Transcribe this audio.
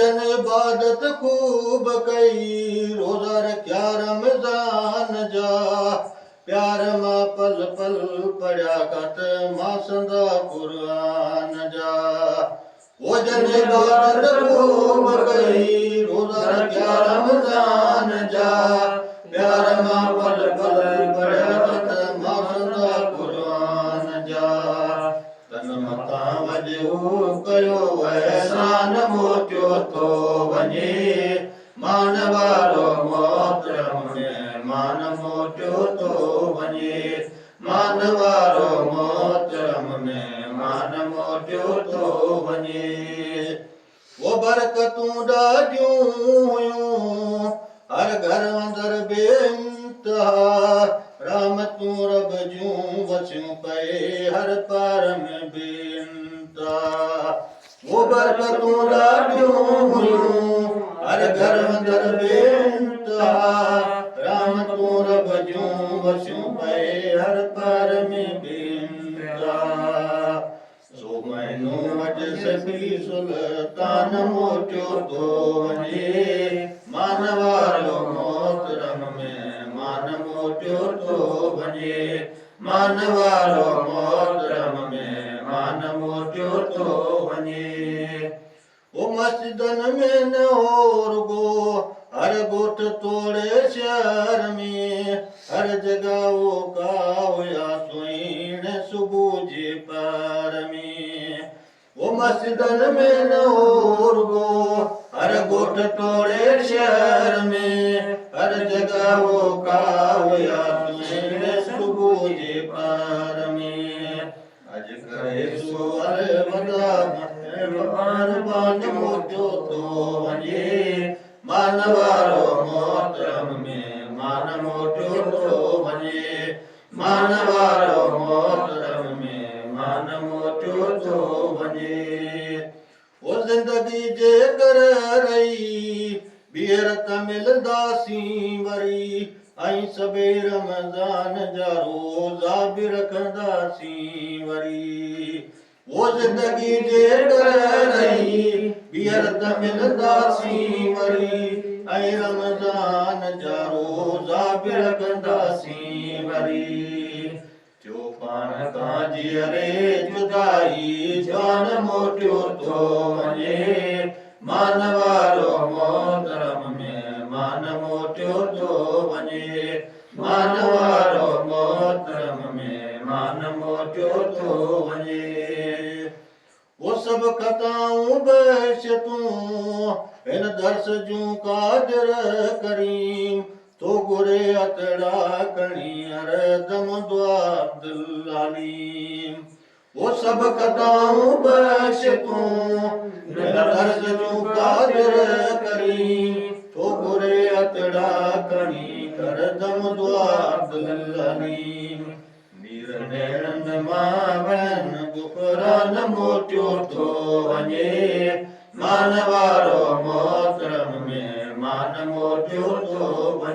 जन इबादत खूब कई, रोज़ा रखिया रमज़ान जा, प्यार मां पल पल पढ़िया कत मां संदा क़ुरान जा। वो जन इबादत खूब कई, रोज़ा रखिया रमज़ान जा, प्यार मां पल पल पढ़िया कत मां संदा क़ुरान जा। तन मतां वजहू कयो एहसान मोटियो थो वञे, मान वारो मोहतरम महिमान मोटियो थो वञे, मान वारो मोहतरम महिमान मोटियो थो वञे। वो बरकतूं ॾाढियूं हुयूं हर घर अंदरि बेइंतिहा, रहमतूं रब जूं वसियूं पए हर पार में बेइंतिहा। वो बरकतूं ॾाढियूं हुयूं हर घर अंदरि बेइंतिहा, रहमतूं रब जूं वसियूं पए हर पार में बेइंतिहा। सो महीनो अॼु सखी सुल्तान मोटियो थो वञे, मान वारो मोहतरम महिमान मोटियो थो वञे, मान वारो मोहतरम महिमान मोटियो थो वञे। वो मस्जिदनि में न हो रुगो हर ॻोठ तोड़े शहर में, हर जॻह वो का हुया सुहिण सुबुह जे पार में। वो मस्जिदनि में न हो रुगो हर ॻोठ तोड़े शहर में, हर जॻह वो का हुया सुहिण सुबुह जे पार में। अॼु करे सो वॾा मान मोटियो थो वञे, मान वारो मोहतरम महिमान मोटियो थो वञे, मान वारो मोहतरम महिमान मोटियो थो वञे। वो ज़िंदगी जेकर रही ॿीहर त मिलंदासीं वरी, ऐं सभई रमज़ान जा रोज़ा बि रखंदासीं वरी। वो ज़िंदगी जेकर रही ॿीहर त मिलंदासीं वरी, ऐं रमज़ान जा रोज़ा बि रखंदासीं वरी। जो पाण खां जीअरे जुदाई जान मोटियो थो वञे, मान वारो मोहतरम महिमान मोटियो थो वञे, मान वारो मोहतरम महिमान मोटियो थो वञे। वो सभु ख़ताऊं बख़्शितूं हिन दर्स जूं कादिर करीम, तो घुरे अतड़ा खणी हरदम दुआ अब्दुल अलीम। वो सभु ख़ताऊं बख़्शितूं हिन दर्स जूं कादिर करीम, तो घुरे अतड़ा खणी हरदम दुआ अब्दुल अलीम। नीर नेणनि मां वहन गुफ़रान मोटियो थो वञे, मान वारो मोहतरम महिमान मोटियो थो वञे।